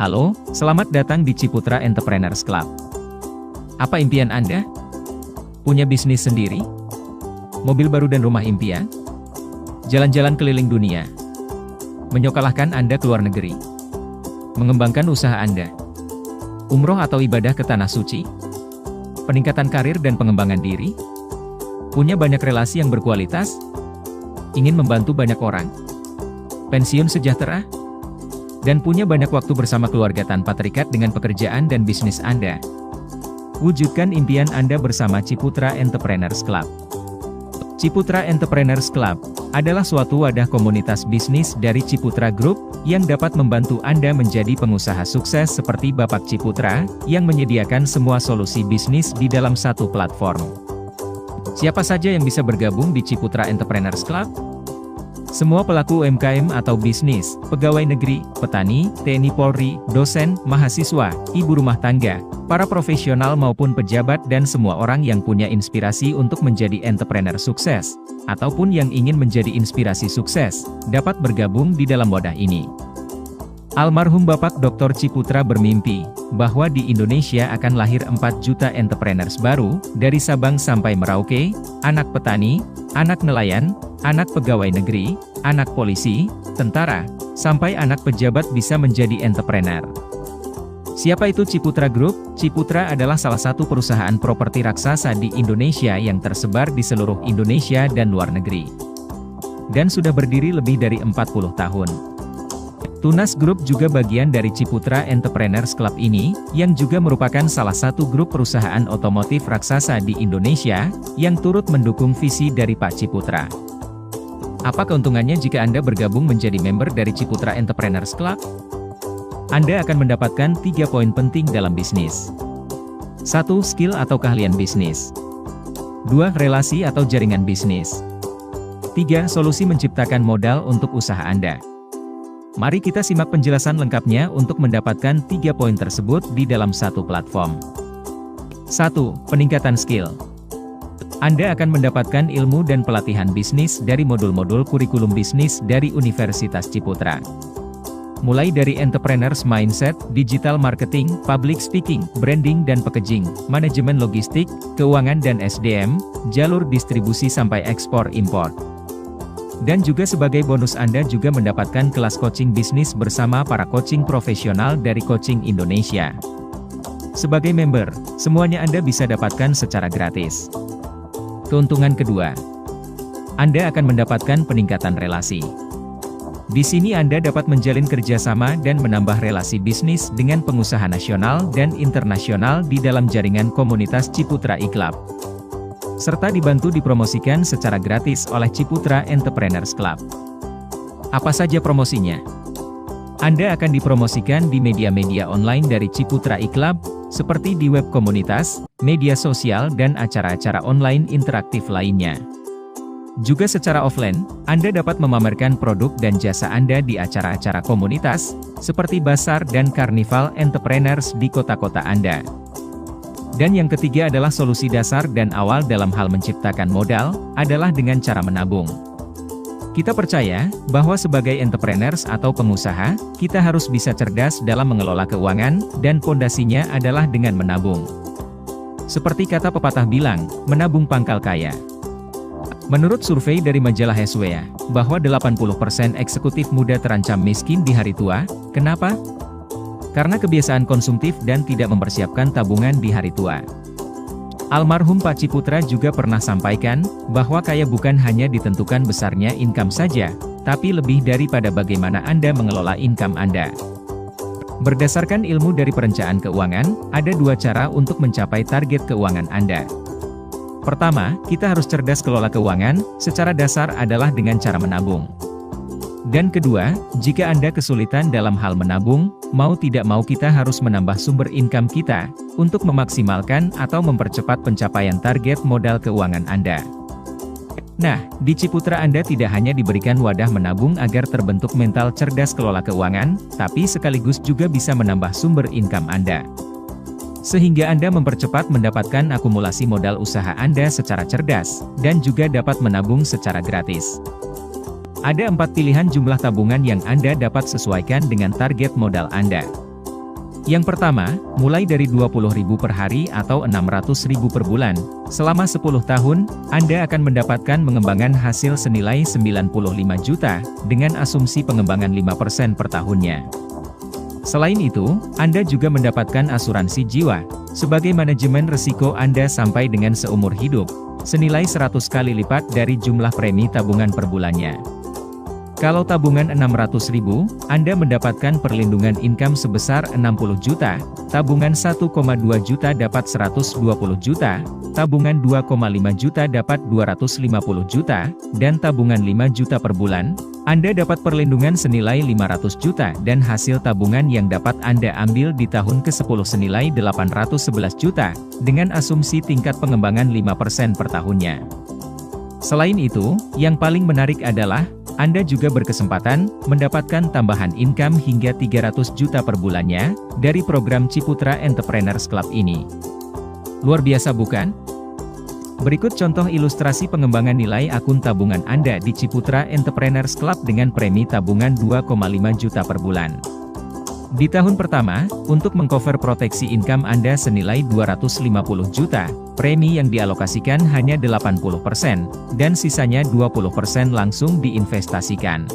Halo, selamat datang di Ciputra Entrepreneurs Club. Apa impian Anda? Punya bisnis sendiri? Mobil baru dan rumah impian? Jalan-jalan keliling dunia? Menyokolahkan Anda ke luar negeri? Mengembangkan usaha Anda? Umroh atau ibadah ke Tanah Suci? Peningkatan karir dan pengembangan diri? Punya banyak relasi yang berkualitas? Ingin membantu banyak orang? Pensiun sejahtera? Dan punya banyak waktu bersama keluarga tanpa terikat dengan pekerjaan dan bisnis Anda? Wujudkan impian Anda bersama Ciputra Entrepreneurs Club. Ciputra Entrepreneurs Club adalah suatu wadah komunitas bisnis dari Ciputra Group yang dapat membantu Anda menjadi pengusaha sukses seperti Bapak Ciputra yang menyediakan semua solusi bisnis di dalam satu platform. Siapa saja yang bisa bergabung di Ciputra Entrepreneurs Club? Semua pelaku UMKM atau bisnis, pegawai negeri, petani, TNI Polri, dosen, mahasiswa, ibu rumah tangga, para profesional maupun pejabat dan semua orang yang punya inspirasi untuk menjadi entrepreneur sukses, ataupun yang ingin menjadi inspirasi sukses, dapat bergabung di dalam wadah ini. Almarhum Bapak Dr. Ciputra bermimpi bahwa di Indonesia akan lahir 4 juta entrepreneurs baru, dari Sabang sampai Merauke, anak petani, anak nelayan, anak pegawai negeri, anak polisi, tentara, sampai anak pejabat bisa menjadi entrepreneur. Siapa itu Ciputra Group? Ciputra adalah salah satu perusahaan properti raksasa di Indonesia yang tersebar di seluruh Indonesia dan luar negeri. Dan sudah berdiri lebih dari 40 tahun. Tunas Group juga bagian dari Ciputra Entrepreneurs Club ini, yang juga merupakan salah satu grup perusahaan otomotif raksasa di Indonesia, yang turut mendukung visi dari Pak Ciputra. Apa keuntungannya jika Anda bergabung menjadi member dari Ciputra Entrepreneurs Club? Anda akan mendapatkan 3 poin penting dalam bisnis. 1. Skill atau keahlian bisnis. 2. Relasi atau jaringan bisnis. 3. Solusi menciptakan modal untuk usaha Anda. Mari kita simak penjelasan lengkapnya untuk mendapatkan 3 poin tersebut di dalam satu platform. 1. Peningkatan skill. Anda akan mendapatkan ilmu dan pelatihan bisnis dari modul-modul kurikulum bisnis dari Universitas Ciputra. Mulai dari entrepreneurs mindset, digital marketing, public speaking, branding dan packaging, manajemen logistik, keuangan dan SDM, jalur distribusi sampai ekspor-impor. Dan juga sebagai bonus Anda juga mendapatkan kelas coaching bisnis bersama para coaching profesional dari Coaching Indonesia. Sebagai member, semuanya Anda bisa dapatkan secara gratis. Keuntungan kedua, Anda akan mendapatkan peningkatan relasi. Di sini Anda dapat menjalin kerjasama dan menambah relasi bisnis dengan pengusaha nasional dan internasional di dalam jaringan komunitas Ciputra e-Club. Serta dibantu dipromosikan secara gratis oleh Ciputra Entrepreneurs Club. Apa saja promosinya? Anda akan dipromosikan di media-media online dari Ciputra e-Club, seperti di web komunitas, media sosial dan acara-acara online interaktif lainnya. Juga secara offline, Anda dapat memamerkan produk dan jasa Anda di acara-acara komunitas, seperti basar dan karnival entrepreneurs di kota-kota Anda. Dan yang ketiga adalah solusi dasar dan awal dalam hal menciptakan modal, adalah dengan cara menabung. Kita percaya, bahwa sebagai entrepreneurs atau pengusaha, kita harus bisa cerdas dalam mengelola keuangan, dan pondasinya adalah dengan menabung. Seperti kata pepatah bilang, menabung pangkal kaya. Menurut survei dari majalah Heswea, bahwa 80% eksekutif muda terancam miskin di hari tua. Kenapa? Karena kebiasaan konsumtif dan tidak mempersiapkan tabungan di hari tua. Almarhum Pak Ciputra juga pernah sampaikan, bahwa kaya bukan hanya ditentukan besarnya income saja, tapi lebih daripada bagaimana Anda mengelola income Anda. Berdasarkan ilmu dari perencanaan keuangan, ada 2 cara untuk mencapai target keuangan Anda. Pertama, kita harus cerdas kelola keuangan, secara dasar adalah dengan cara menabung. Dan kedua, jika Anda kesulitan dalam hal menabung, mau tidak mau kita harus menambah sumber income kita, untuk memaksimalkan atau mempercepat pencapaian target modal keuangan Anda. Nah, di Ciputra Anda tidak hanya diberikan wadah menabung agar terbentuk mental cerdas kelola keuangan, tapi sekaligus juga bisa menambah sumber income Anda. Sehingga Anda mempercepat mendapatkan akumulasi modal usaha Anda secara cerdas, dan juga dapat menabung secara gratis. Ada 4 pilihan jumlah tabungan yang Anda dapat sesuaikan dengan target modal Anda. Yang pertama, mulai dari Rp20.000 per hari atau Rp600.000 per bulan. Selama 10 tahun, Anda akan mendapatkan pengembangan hasil senilai 95 juta, dengan asumsi pengembangan 5% per tahunnya. Selain itu, Anda juga mendapatkan asuransi jiwa, sebagai manajemen risiko Anda sampai dengan seumur hidup, senilai 100 kali lipat dari jumlah premi tabungan per bulannya. Kalau tabungan Rp600.000, Anda mendapatkan perlindungan income sebesar 60 juta, tabungan 1,2 juta dapat 120 juta, tabungan 2,5 juta dapat 250 juta, dan tabungan 5 juta per bulan, Anda dapat perlindungan senilai 500 juta dan hasil tabungan yang dapat Anda ambil di tahun ke-10 senilai 811 juta, dengan asumsi tingkat pengembangan 5% per tahunnya. Selain itu, yang paling menarik adalah, Anda juga berkesempatan mendapatkan tambahan income hingga 300 juta per bulannya dari program Ciputra Entrepreneurs Club ini. Luar biasa bukan? Berikut contoh ilustrasi pengembangan nilai akun tabungan Anda di Ciputra Entrepreneurs Club dengan premi tabungan 2,5 juta per bulan. Di tahun pertama, untuk mengcover proteksi income Anda senilai 250 juta, premi yang dialokasikan hanya 80%, dan sisanya 20% langsung diinvestasikan.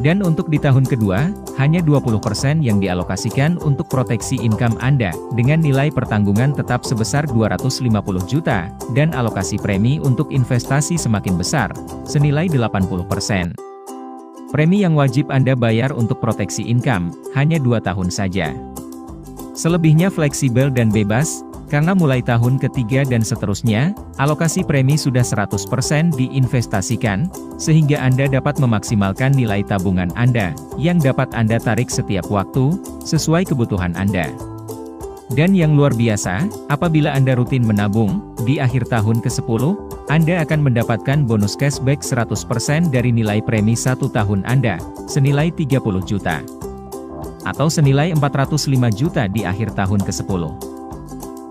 Dan untuk di tahun kedua, hanya 20% yang dialokasikan untuk proteksi income Anda, dengan nilai pertanggungan tetap sebesar 250 juta, dan alokasi premi untuk investasi semakin besar, senilai 80%. Premi yang wajib Anda bayar untuk proteksi income, hanya 2 tahun saja. Selebihnya fleksibel dan bebas, karena mulai tahun ketiga dan seterusnya, alokasi premi sudah 100% diinvestasikan, sehingga Anda dapat memaksimalkan nilai tabungan Anda, yang dapat Anda tarik setiap waktu, sesuai kebutuhan Anda. Dan yang luar biasa, apabila Anda rutin menabung, di akhir tahun ke-10, Anda akan mendapatkan bonus cashback 100% dari nilai premi 1 tahun Anda, senilai 30 juta. Atau senilai 405 juta di akhir tahun ke-10.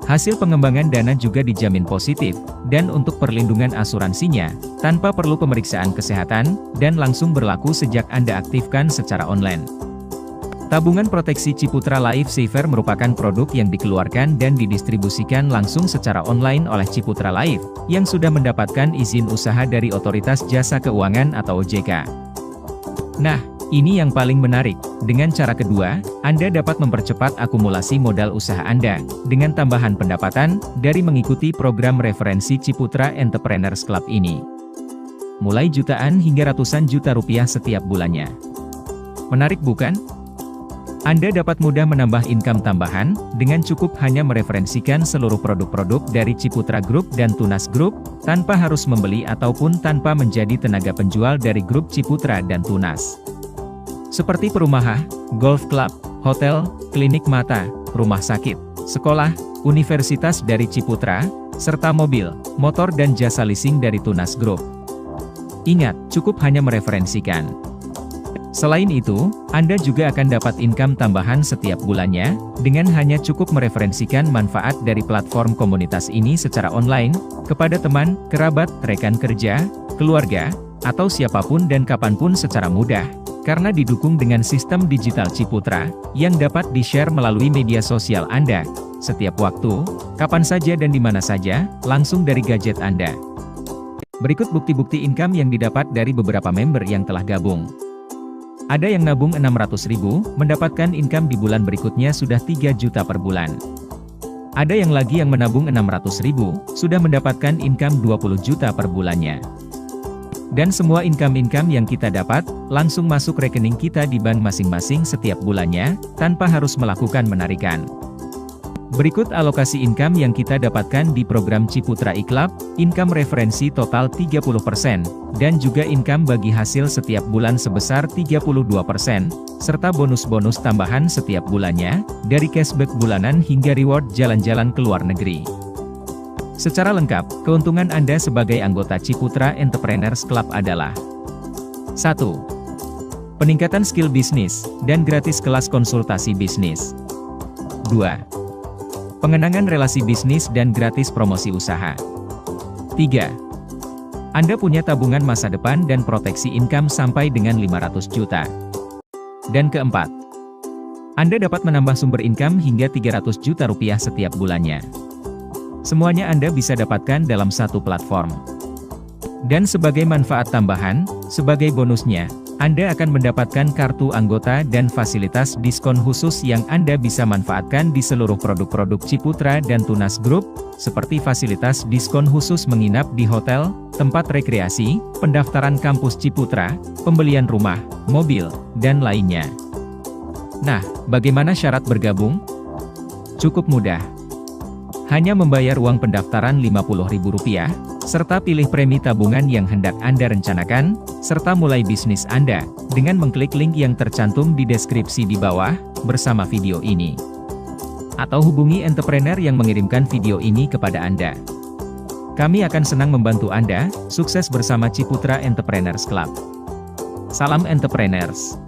Hasil pengembangan dana juga dijamin positif, dan untuk perlindungan asuransinya, tanpa perlu pemeriksaan kesehatan, dan langsung berlaku sejak Anda aktifkan secara online. Tabungan proteksi Ciputra Life Saver merupakan produk yang dikeluarkan dan didistribusikan langsung secara online oleh Ciputra Life, yang sudah mendapatkan izin usaha dari Otoritas Jasa Keuangan atau OJK. Nah, ini yang paling menarik. Dengan cara kedua, Anda dapat mempercepat akumulasi modal usaha Anda, dengan tambahan pendapatan, dari mengikuti program referensi Ciputra Entrepreneurs Club ini. Mulai jutaan hingga ratusan juta rupiah setiap bulannya. Menarik bukan? Anda dapat mudah menambah income tambahan, dengan cukup hanya mereferensikan seluruh produk-produk dari Ciputra Group dan Tunas Group, tanpa harus membeli ataupun tanpa menjadi tenaga penjual dari grup Ciputra dan Tunas. Seperti perumahan, golf club, hotel, klinik mata, rumah sakit, sekolah, universitas dari Ciputra, serta mobil, motor dan jasa leasing dari Tunas Group. Ingat, cukup hanya mereferensikan. Selain itu, Anda juga akan dapat income tambahan setiap bulannya, dengan hanya cukup mereferensikan manfaat dari platform komunitas ini secara online, kepada teman, kerabat, rekan kerja, keluarga, atau siapapun dan kapanpun secara mudah, karena didukung dengan sistem digital Ciputra, yang dapat di-share melalui media sosial Anda, setiap waktu, kapan saja dan di mana saja, langsung dari gadget Anda. Berikut bukti-bukti income yang didapat dari beberapa member yang telah gabung. Ada yang nabung 600.000, mendapatkan income di bulan berikutnya sudah 3 juta per bulan. Ada yang lagi yang menabung 600.000, sudah mendapatkan income 20 juta per bulannya. Dan semua income-income yang kita dapat, langsung masuk rekening kita di bank masing-masing setiap bulannya, tanpa harus melakukan menarikan. Berikut alokasi income yang kita dapatkan di program Ciputra iClub, income referensi total 30%, dan juga income bagi hasil setiap bulan sebesar 32%, serta bonus-bonus tambahan setiap bulannya, dari cashback bulanan hingga reward jalan-jalan ke luar negeri. Secara lengkap, keuntungan Anda sebagai anggota Ciputra Entrepreneurs Club adalah 1. Peningkatan skill bisnis, dan gratis kelas konsultasi bisnis. 2. Pengenangan relasi bisnis dan gratis promosi usaha. 3. Anda punya tabungan masa depan dan proteksi income sampai dengan 500 juta. Dan keempat, Anda dapat menambah sumber income hingga 300 juta rupiah setiap bulannya. Semuanya Anda bisa dapatkan dalam satu platform. Dan sebagai manfaat tambahan, sebagai bonusnya, Anda akan mendapatkan kartu anggota dan fasilitas diskon khusus yang Anda bisa manfaatkan di seluruh produk-produk Ciputra dan Tunas Group, seperti fasilitas diskon khusus menginap di hotel, tempat rekreasi, pendaftaran kampus Ciputra, pembelian rumah, mobil, dan lainnya. Nah, bagaimana syarat bergabung? Cukup mudah. Hanya membayar uang pendaftaran Rp50.000, serta pilih premi tabungan yang hendak Anda rencanakan, serta mulai bisnis Anda, dengan mengklik link yang tercantum di deskripsi di bawah, bersama video ini. Atau hubungi entrepreneur yang mengirimkan video ini kepada Anda. Kami akan senang membantu Anda, sukses bersama Ciputra Entrepreneurs Club. Salam Entrepreneurs.